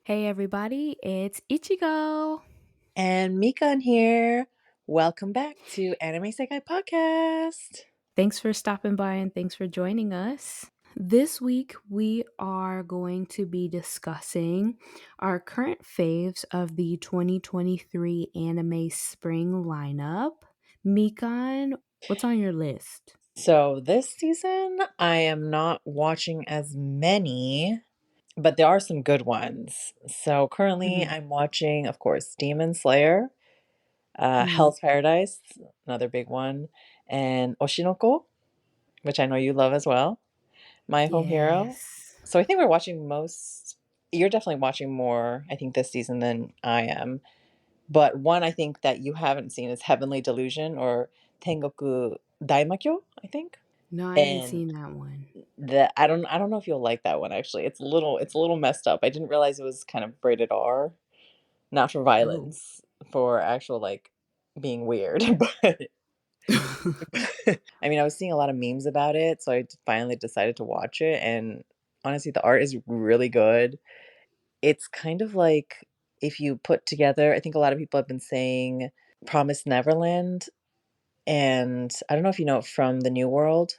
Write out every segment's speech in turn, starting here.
Hey everybody, it's Ichigo. And Mikan here. Welcome back to Anime Sekai Podcast. Thanks for stopping by and thanks for joining us. This week we are going to be discussing our current faves of the 2023 anime spring lineup. Mikan, what's on your list? So, this season, I am not watching as many, but there are some good ones. So, currently, Mhm. I'm watching, of course, Demon Slayer, Mhm. Hell's Paradise, another big one, and Oshinoko, which I know you love as well, My Home Hero. Yes. So, I think we're watching most. You're definitely watching more, I think, this season than I am. But one I think that you haven't seen is Heavenly Delusion or Tengoku Daimakyo, I think. No, I haven't And seen that one. I don't know if you'll like that one actually. It's a little messed up. I didn't realize it was kind of rated R, not for Oh. violence, for actual like being weird. But I mean, I was seeing a lot of memes about it, so finally decided to watch it. And honestly, the art is really good. It's kind of like if you put together, I think a lot of people have been saying Promised Neverland, and I don't know if you know it from the New World,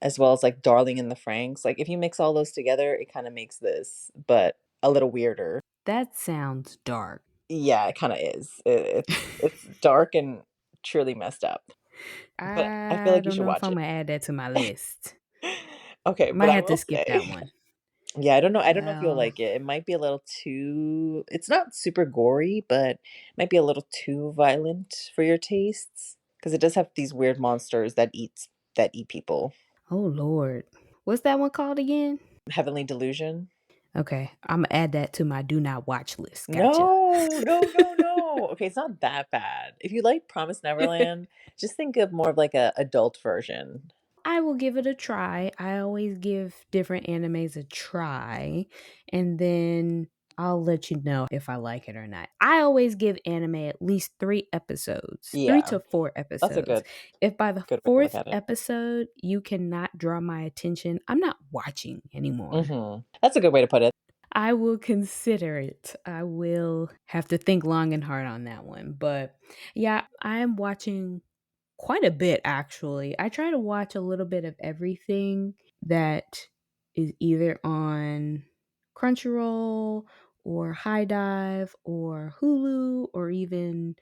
as well as like Darling in the Franxx. Like if you mix all those together, it kind of makes this, but a little weirder. That sounds dark. Yeah, it kind of is. It's dark and truly messed up. But I feel I like you don't should know if watch I'm it. gonna add that to my list. Okay, but Might I have to will skip that say, one. yeah, I don't know. I don't know if you'll Hell. like it. It might be a little too. It's not super gory, but it might be a little too violent for your tastes because it does have these weird monsters that eat people. Oh Lord. What's that one called again? Heavenly Delusion. Okay, I'm gonna add that to my do not watch list. Gotcha. No, no, no, no. Okay, it's not that bad. If you like Promise Neverland, just think of more of like a adult version. I will give it a try. I always give different animes a try, and then I'll let you know if I like it or not. I always give anime at least 3 episodes, three Yeah, to four that's a episodes. good If by the good way to look fourth at it. episode you cannot draw my attention, I'm not watching anymore. That's a good way to put it. I will consider it. I will have to think long and hard on that one. But yeah, I am watching quite a bit actually. I try to watch a little bit of everything that is either on Crunchyroll or High Dive or Hulu or even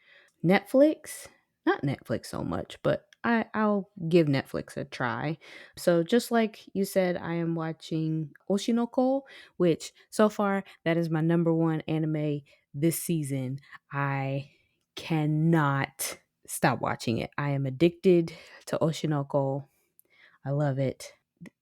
Netflix. Not Netflix so much, but I'll give Netflix a try. So just like you said, I am watching Oshinoko, which so far that is my number one anime this season. I cannot stop watching it. I am addicted to Oshinoko. I love it.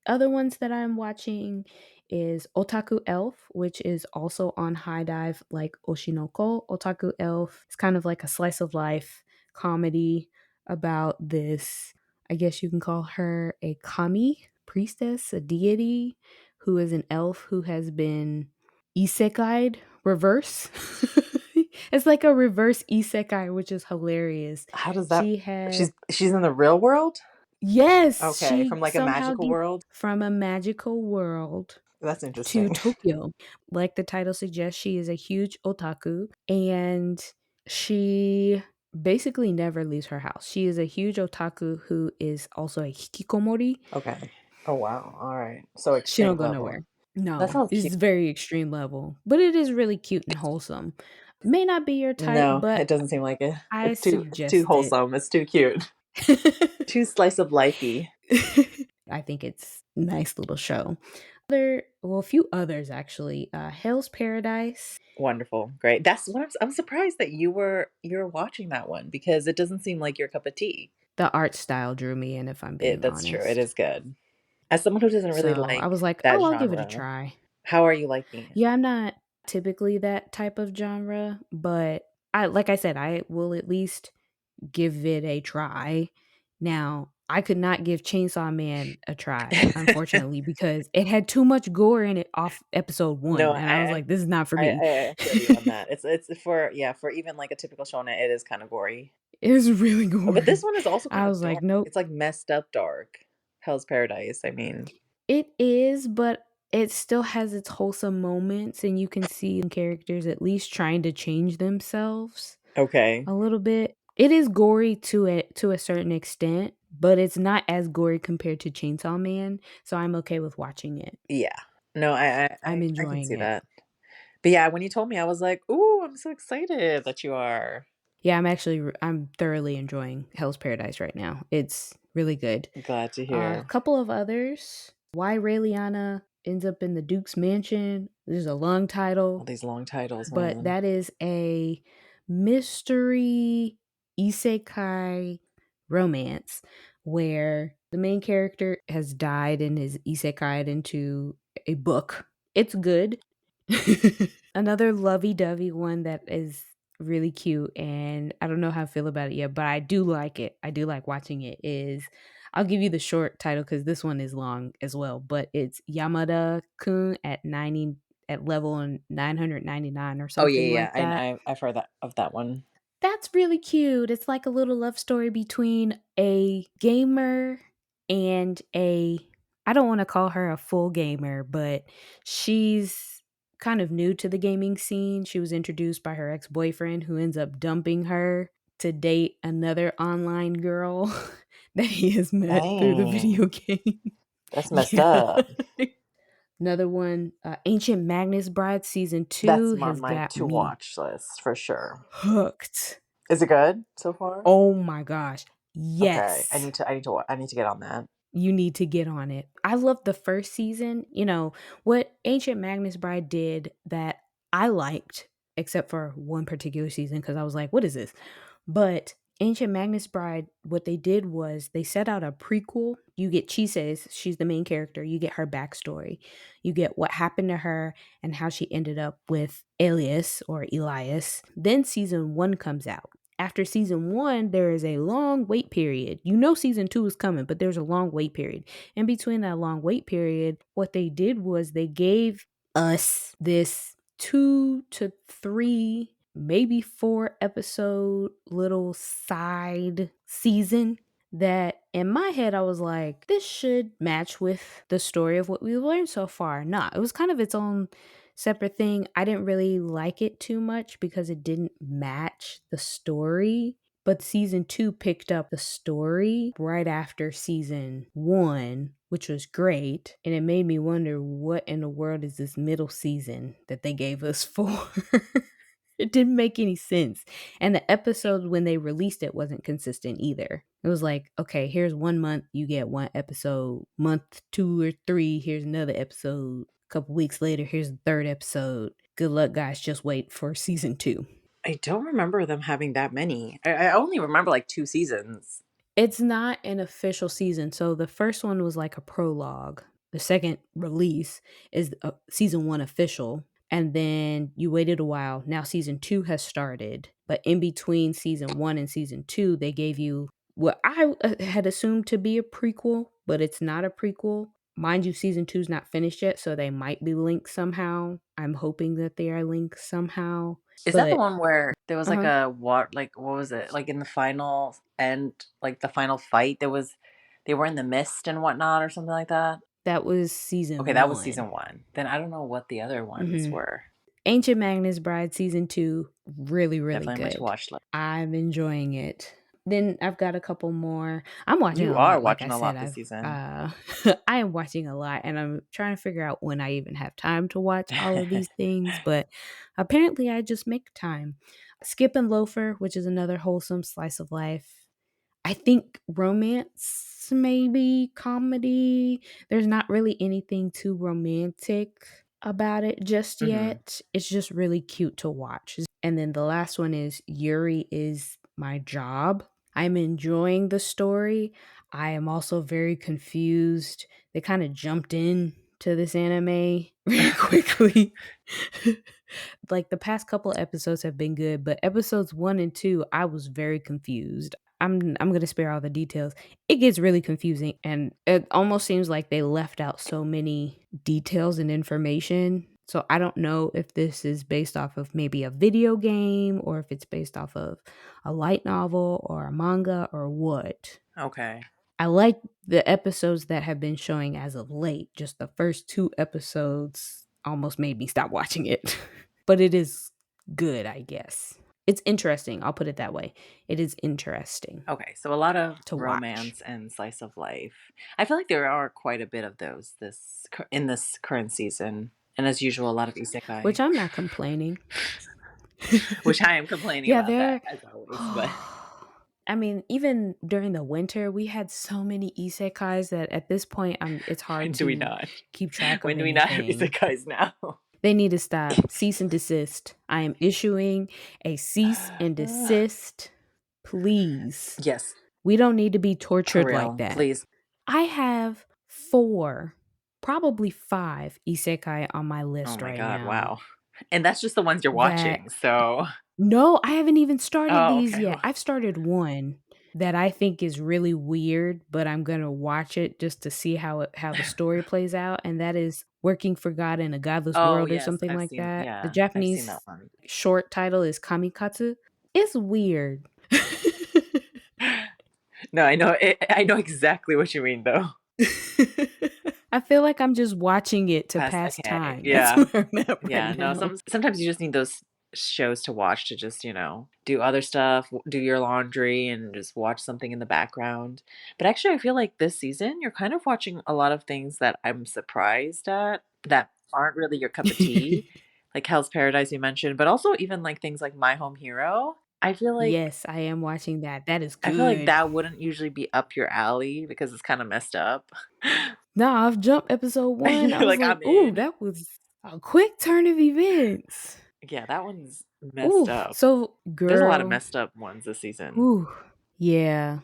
Other ones that I'm watching is Otaku Elf, which is also on High Dive like Oshinoko. Otaku Elf is kind of like a slice of life comedy about this, I guess you can call her a kami, priestess, a deity, who is an elf who has been isekai'd, reverse. It's like a reverse isekai, which is hilarious. How does that? She had She's in the real world. Yes, Okay, she from like a somehow magical world. from a magical world That's to interesting. Tokyo. Like the title suggests, she is a huge otaku and she basically never leaves her house. She is a huge otaku who is also a hikikomori. Okay. Oh wow. All right. So She don't extreme go level. nowhere. That No, sounds cute. it's very extreme level, but it is really cute and wholesome. May not be your type, No, but it doesn't seem like it. I It's too suggest it. wholesome. It's too cute. Too slice of lifey. I think it's a nice little show. A few others actually. Hell's Paradise. Wonderful. Great. That's what I'm surprised that you're watching that one because it doesn't seem like your cup of tea. The art style drew me in, if I'm being That's true. It honest. is good. As someone who doesn't really So I like was like, that oh, I'll give it a genre, try. how are you liking it? Yeah, I'm not typically that type of genre, but like I said, I will at least give it a try. Now, I could not give Chainsaw Man a try, unfortunately, because it had too much gore in it off episode No, one, and I was like, this is not for I me. I feel you on that. It's for yeah, for even like a typical shonen, it is kind of gory. It was really But this gory. one is also kind I of was like, dark. nope. It's like messed up dark. Hell's Paradise, I mean. It is, but it still has its wholesome moments, and you can see characters at least trying to change themselves Okay. a little bit. It is gory to a certain extent, but it's not as gory compared to Chainsaw Man, so I'm okay with watching it. Yeah. No, I'm I can enjoying see it. that. But yeah, when you told me, I was like, "Ooh, I'm so excited that you are." Yeah, I'm thoroughly enjoying Hell's Paradise right now. It's really good. Glad to A hear. couple of others. Why Raeliana ends up in the Duke's mansion. This is a long All title, these long titles, but man. that is a mystery isekai romance where the main character has died and is isekai'd into a book. It's good. Another lovey-dovey one that is really cute, and I don't know how I feel about it yet, but I do like it. I do like watching it is I'll give you the short title because this one is long as well, but it's Yamada-kun at 90 at level 999 or Oh, yeah, something yeah, like yeah, that. I've heard that of that one. That's really cute. It's like a little love story between a gamer and a I don't want to call her a full gamer, but she's kind of new to the gaming scene. She was introduced by her ex-boyfriend who ends up dumping her to date another online girl that he has met through the Dang, video game. that's messed Yeah. up. Another one, Ancient Magnus Bride season That's 2 on has my got me to-watch list for sure. hooked. Is it good so far? Oh my gosh. Okay, Yes. I need to get on that. You need to get on it. I loved the first season. What Ancient Magnus Bride did that I liked, except for one particular season, because I was like, what is this? But Ancient Magnus Bride, what they did was they set out a prequel. You get Chise's, she's the main character. You get her backstory. You get what happened to her and how she ended up with Elias or Elias. Then season one comes out. After season one, there is a long wait period. You know season two is coming, but there's a long wait period. In between that long wait period, what they did was they gave us this 2 to 3, maybe 4 episode little side season that in my head I was like, this should match with the story of what we've learned so far. Nah, it was kind of its own separate thing. I didn't really like it too much because it didn't match the story. But season two picked up the story right after season one, which was great. And it made me wonder what in the world is this middle season that they gave us for? It didn't make any sense. And the episodes when they released it wasn't consistent either. It was like, okay, here's 1 month, you get one episode. Month 2 or 3, here's another episode. A couple weeks later, here's the third episode. Good luck, guys. Just wait for season two. I don't remember them having that many. I only remember like 2 seasons. It's not an official season. So the first one was like a prologue. The second release is season one official. And then you waited a while. Now season two has started. But in between season one and season two, they gave you what I had assumed to be a prequel, but it's not a prequel. Mind you, season two's not finished yet, so they might be linked somehow. I'm hoping that they are linked somehow. Is that the But one where there was like uh-huh, a what was it? Like in the final end, like the final fight, they were in the mist and whatnot or something like that? that was Okay, season that was one. season 1. Then I don't know what the other ones Mhm. were. Ancient Magnus Bride season 2, really, really Definitely on my to good. watch list. I'm enjoying it. Then I've got a couple more. I'm watching You a are lot, like I watching a said, lot this season. I am watching a lot and I'm trying to figure out when I even have time to watch all of these things, but apparently I just make time. Skip and Loafer, which is another wholesome slice of life. I think romance, maybe comedy. There's not really anything too romantic about it just Mhm. yet. It's just really cute to watch. And then the last one is Yuri is My Job. I'm enjoying the story. I am also very confused. They kind of jumped in to this anime very quickly. Like the past couple episodes have been good, but episodes 1 and 2 I was very confused. I'm going to spare all the details. It gets really confusing and it almost seems like they left out so many details and information. So I don't know if this is based off of maybe a video game or if it's based off of a light novel or a manga or what. Okay. I like the episodes that have been showing as of late. Just the first 2 episodes almost made me stop watching it. But it is good, I guess. It's interesting, I'll put it that way. It is interesting Okay, so a lot of to watch. romance and slice of life. I feel like there are quite a bit of those in this current season, and as usual, a lot of isekai, Which I'm not complaining. which I am complaining Yeah, about that there as always. But I mean, even during the winter, we had so many isekais that at this point, it's hard when do we to not? keep track of When do we not have anything. isekais now? They need to stop. Cease and desist. I am issuing a cease and desist. Please. Yes, We don't need to be for tortured like real, that. please. I have 4, probably 5 isekai on my Oh list my right god, now wow. And that's just the ones you're that watching. So, no, I haven't even started oh, these okay. yet. I've started one that I think is really weird, but I'm gonna watch it just to see how the story plays out, and that is Working for God in a Godless Oh, World or yes, something like that. The I've seen that Japanese one. short title is Kamikatsu. It's weird. No, I know exactly what you mean though. I feel like I'm just watching it to Past pass okay, time. That's yeah. where I'm at right Yeah, no, now. sometimes you just need those shows to watch to just, do other stuff, do your laundry and just watch something in the background. But actually, I feel like this season you're kind of watching a lot of things that I'm surprised at that aren't really your cup of tea, like Hell's Paradise you mentioned, but also even like things like My Home Hero. I feel like Yes, I am watching that. That is I feel like good. that wouldn't usually be up your alley because it's kind of messed up. Nah, I've jumped episode 1. I You're was like, like, I'm "Ooh, in. that was a quick turn of events." Yeah, that one's messed Ooh, up. so There's a lot of girl, messed up ones this season. ooh, yeah.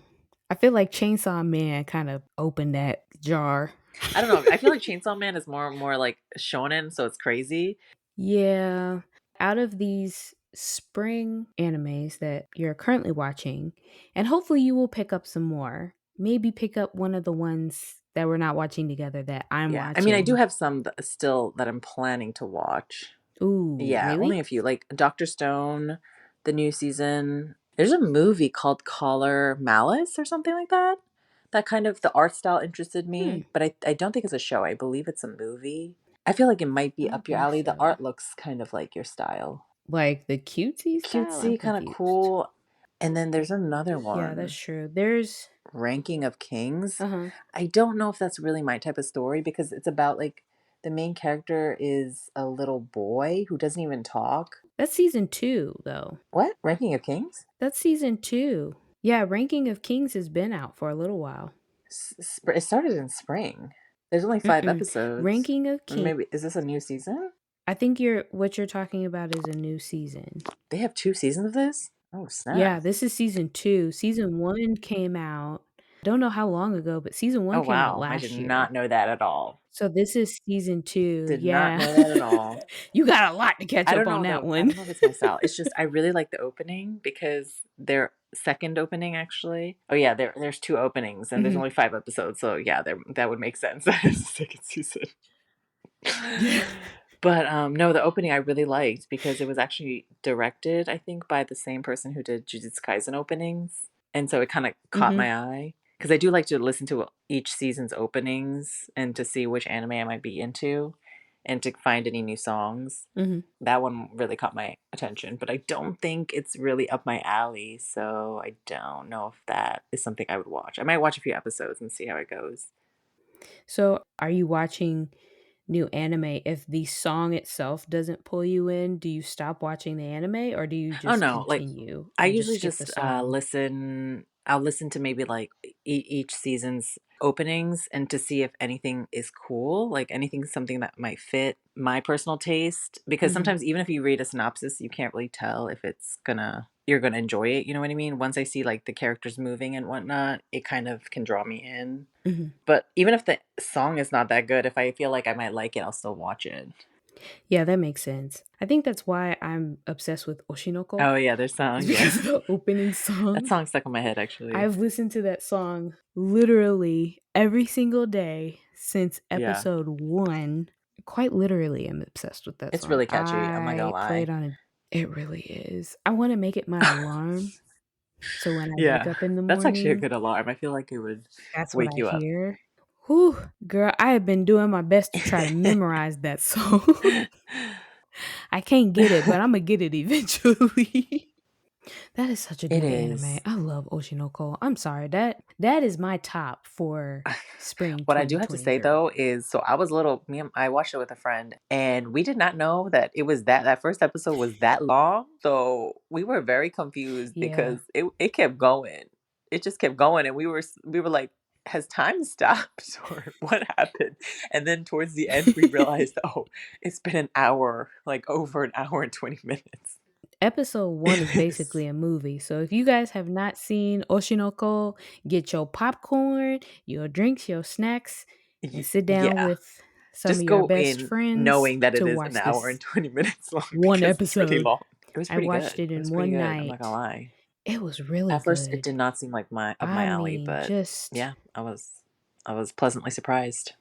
I feel like Chainsaw Man kind of opened that jar. I don't know. I feel like Chainsaw Man is more like shonen, so it's crazy. Yeah. Out of these spring animes that you're currently watching, and hopefully you will pick up some more. Maybe pick up one of the ones that we're not watching together that I'm Yeah, I mean, I do watching. have some still that I'm planning to watch. Ooh, Yeah, only really? a few. Like Doctor Stone, the new season. There's a movie called Collar Malice or something like that. That kind of the art style interested Hmm. me, but I don't think it's a show. I believe it's a movie. I feel like it might I be don't up your think alley. The so. art looks kind of like your style. Like the cutesy style? I'm Cutesy, kind of confused. cool. And then there's another Yeah, that's one, true. There's Ranking of Kings. uh-huh. I don't know if that's really my type of story because it's about like the main character is a little boy who doesn't even talk. That's season 2 though. What? Ranking of Kings? That's season 2. Yeah, Ranking of Kings has been out for a little while. It started in spring. There's only 5 Mm-mm. episodes. Ranking of Or Kings. maybe is this a new season? I think what you're talking about is a new season. They have 2 seasons of this? Oh, snap. Yeah, this is season 2. Season 1 came out don't know how long ago, but season 1 Oh, came out wow. I did last not year. know that at all. So this is season 2. Did not Yeah. know that at all. You got a lot to catch I up don't on know that though. I one. don't know if it's my style. It's just I really like the opening because their second opening actually. Oh yeah, there's 2 openings and there's Mhm. only 5 episodes. So yeah, that would make sense. That is the second season. Yeah. But no, the opening I really liked because it was actually directed, I think, by the same person who did Jujutsu Kaisen openings, and so it kind of caught Mhm. my eye because I do like to listen to each season's openings and to see which anime I might be into, and to find any new songs. Mhm. That one really caught my attention, but I don't think it's really up my alley, so I don't know if that is something I would watch. I might watch a few episodes and see how it goes. So, are you watching new anime if the song itself doesn't pull you in? Do you stop watching the anime or do you Oh just no, like continue I and just usually skip the just song? listen. I'll listen to maybe like each season's openings and to see if anything is cool, like anything something that might fit my personal taste. Because Mhm. sometimes even if you read a synopsis, you can't really tell if you're gonna enjoy it. You know what I mean? Once I see like the characters moving and whatnot, it kind of can draw me in. Mhm. But even if the song is not that good, if I feel like I might like it, I'll still watch it. Yeah, that makes sense. I think that's why I'm obsessed with Oshinoko. Oh yeah, their It's song, yeah. because of the opening That song. song stuck in my head actually. I've listened to that song literally every single day since Yeah. episode 1. Quite literally, I'm obsessed with that It's song. really catchy, I'm not gonna I play lie. it on a it really is. I wanna make it my alarm So when I wake Yeah, up in the that's actually a morning, good alarm. I feel like it would that's what wake I you up. hear. Whew, girl, I have been doing my best to try to memorize that song. I can't get it, but Imma get it eventually. That is such a It good anime. is. I love Oshinoko. I'm sorry, that is my top for spring What I do have to say 2023. though is so I was little me and I watched it with a friend and we did not know that it was that first episode was that long. So we were very confused Yeah. because it kept going. It just kept going and we were like, has time stopped or what happened? And then towards the end we realized, oh, it's been an hour, like over an hour and 20 minutes. Episode 1 is basically a movie, so if you guys have not seen Oshinoko, get your popcorn, your drinks, your snacks, and sit down Yeah. with some of Just your go best in friends knowing that it to is an watch hour this and 20 minutes long one because it's really episode. long. It was I pretty watched good. it It in was pretty one good, I'm not gonna night. lie. It was really At first, it good. did not seem like my up I my alley, mean, but just yeah, I was pleasantly surprised.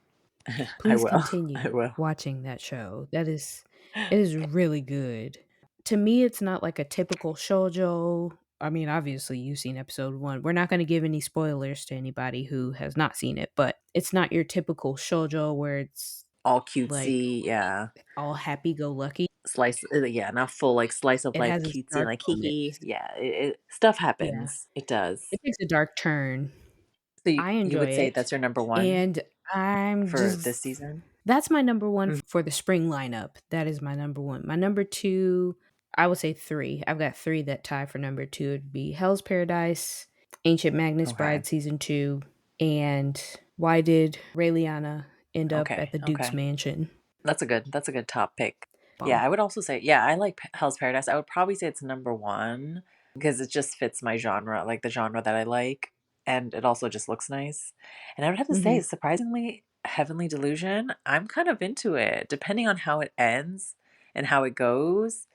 I please will. I continue will. watching that show. It is really good. To me, it's not like a typical shoujo. I mean, obviously you've seen episode 1. We're not going to give any spoilers to anybody who has not seen it, but it's not your typical shoujo where it's All like cutesy, yeah. all happy go lucky. Slice yeah, not full, like, slice of It life has its cutesy, dark like, "Hee hee." moments. Yeah, stuff Yeah. happens. It does. It takes a dark turn. So I you enjoy would say it, that's your number 1 and I'm for this just season? that's my number 1 Mm, for the spring lineup. That is my number 1. My number 2, I would say 3. I've got 3 that tie for number 2. It'd be Hell's Paradise, Ancient Magnus okay. Bride Season 2, and Why Did Raeliana End Up Okay, at the Duke's okay. Mansion? That's a good top pick. Yeah, Bomb. I would also say yeah, I like Hell's Paradise. I would probably say it's number 1 because it just fits my genre, like the genre that I like, and it also just looks nice. And I would have to say, Mhm. surprisingly, Heavenly Delusion, I'm kind of into it. Depending on how it ends and how it goes,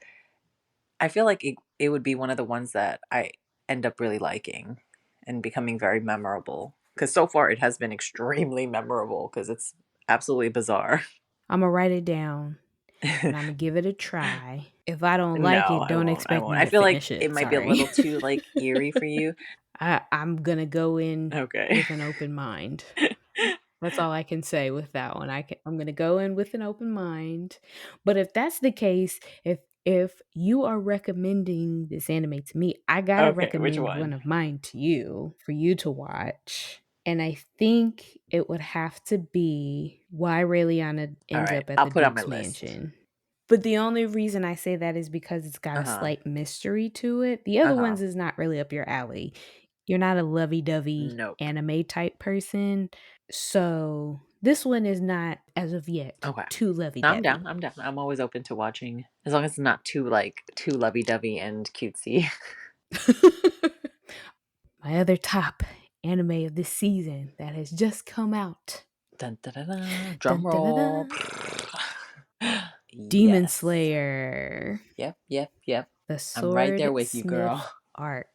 I feel like it would be one of the ones that I end up really liking and becoming very memorable. Because so far it has been extremely memorable because it's absolutely bizarre. Imma write it down, and Imma give it a try. If I don't like No, it, I don't won't, I expect won't. me I to feel like finish it it, might be a sorry. little too, like, eerie for you. I'm gonna go in Okay. with an open mind. That's all I can say with that one. I'm gonna go in with an open mind. But if that's the case, if you are recommending this anime to me, I gotta Okay, which recommend one one? of mine to you for you to watch. And I think it would have to be Why Raeliana Ends Alright, Up at I'll the put it on my Duke's list. Mansion. But the only reason I say that is because it's got a Uh-huh, slight mystery to it. The other uh-huh. ones is not really up your alley. You're not a lovey-dovey Nope. anime type person. So this one is not, as of yet, Okay. too No, I'm lovey-dovey. down, I'm down. I'm always open to watching as long as it's not too, like, too lovey-dovey and cutesy. My other top anime of this season that has just come out. Dun, da, da, da, Dun, drum dun, dun, roll. dun. Demon Yes. Slayer. Yep, yep, yep. The I'm right there Sword with you, Smith girl. arc.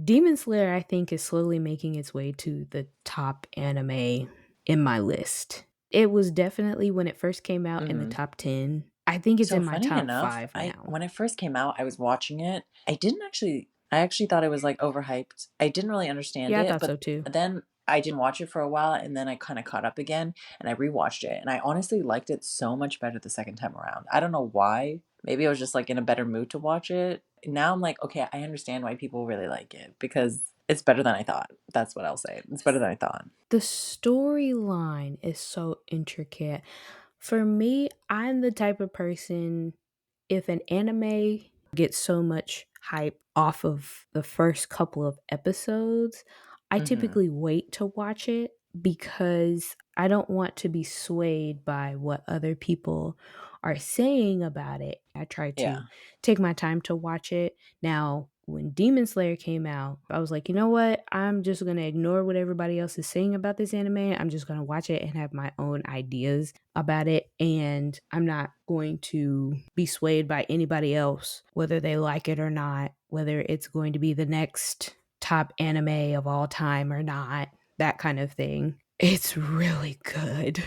Demon Slayer, I think, is slowly making its way to the top anime in my list. It was definitely when it first came out in the Mhm. top 10. I think it's So in my funny top enough, 5 I now. when it first came out, I was watching it. I actually thought it was like overhyped. I didn't really understand Yeah, I it, thought so but too. then I didn't watch it for a while and then I kind of caught up again and I rewatched it and I honestly liked it so much better the second time around. I don't know why. Maybe I was just like in a better mood to watch it. Now I'm like, okay, I understand why people really like it because it's better than I thought. That's what I'll say. It's better than I thought. The storyline is so intricate. For me, I'm the type of person, if an anime gets so much hype off of the first couple of episodes, I Mhm. typically wait to watch it because I don't want to be swayed by what other people are saying about it. I try to Yeah. take my time to watch it. Now, when Demon Slayer came out, I was like, you know what? I'm just going to ignore what everybody else is saying about this anime. I'm just going to watch it and have my own ideas about it. And I'm not going to be swayed by anybody else, whether they like it or not, whether it's going to be the next top anime of all time or not, that kind of thing. It's really good.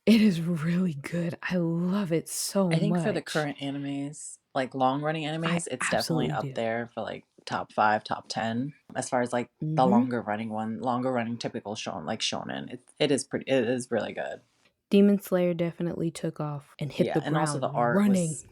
It is really good. I love it so I think for the much. current animes, like long running I animes, it's definitely absolutely up do. there for like top 5, top 10 as far as like the Mhm. longer running typical shonen. It is really good. Demon Slayer definitely took off and hit Yeah, the and also the ground art running, was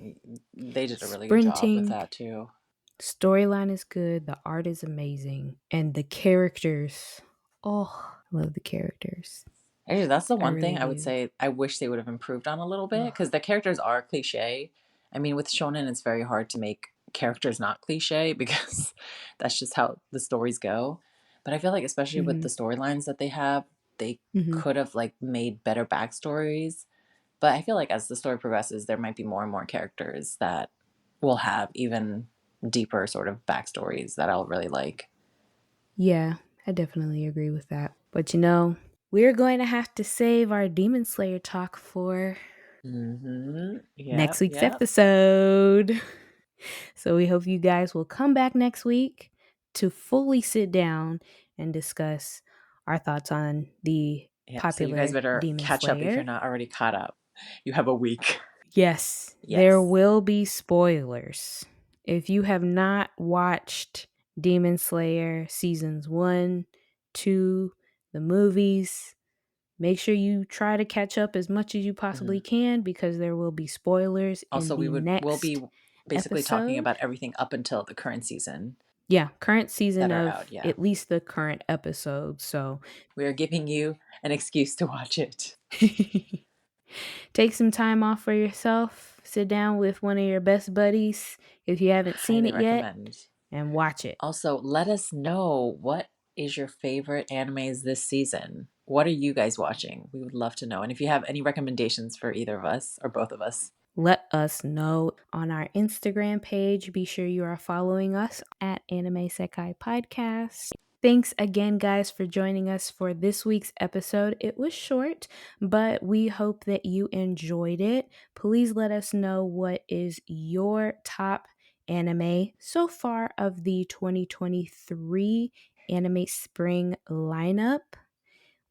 they did a really good job with sprinting. that too. Storyline is good, the art is amazing, and the characters. Oh, I love the characters. Actually, that's the I one thing really I would do. say I wish they would have improved on a little bit Ugh. because the characters are cliche. I mean, with shonen, it's very hard to make characters not cliche because that's just how the stories go. But I feel like, especially with the Mhm. storylines that they have, they Mhm. could have like made better backstories. But I feel like as the story progresses, there might be more and more characters that will have even deeper sort of backstories that I'll really like. Yeah, I definitely agree with that. But we're going to have to save our Demon Slayer talk for next Yep. week's Yep. episode. So we hope you guys will come back next week to fully sit down and discuss our thoughts on the Yep. So you guys popular better Demon catch up if you're Slayer. not already caught up. You have a week. Yes, there Yes. will be spoilers. If you have not watched Demon Slayer seasons 1, 2, the movies, make sure you try to catch up as much as you Hmm. possibly can because there will be spoilers in Also, the we'll next be basically talking episode. about everything up until the current season Yeah, current season that are out. of Yeah. at least the current episode. So We are giving you an excuse to watch it. take some time off for yourself. Sit down with one of your best buddies if you haven't seen Highly it yet recommend. and watch it. Also, let us know what is your favorite animes this season. What are you guys watching? We would love to know. And if you have any recommendations for either of us or both of us, Let us know on our Instagram page. Be sure you are following us at Anime Sekai Podcast. Thanks again, guys, for joining us for this week's episode. It was short, but we hope that you enjoyed it. Please let us know what is your top anime so far of the 2023 Anime Spring lineup.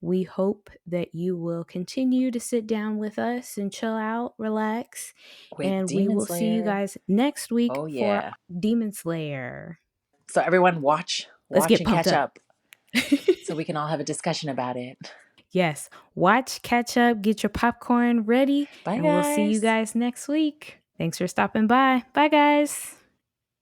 We hope that you will continue to sit down with us and chill out, relax, with and we Demon will see you Slayer. guys next week Oh for yeah. Demon Slayer. So everyone Let's watch get and pumped catch up. up so we can all have a discussion about it. Yes, watch, catch up, get your popcorn ready, Bye and we'll see you guys. guys next week. Thanks for stopping by. Bye, guys.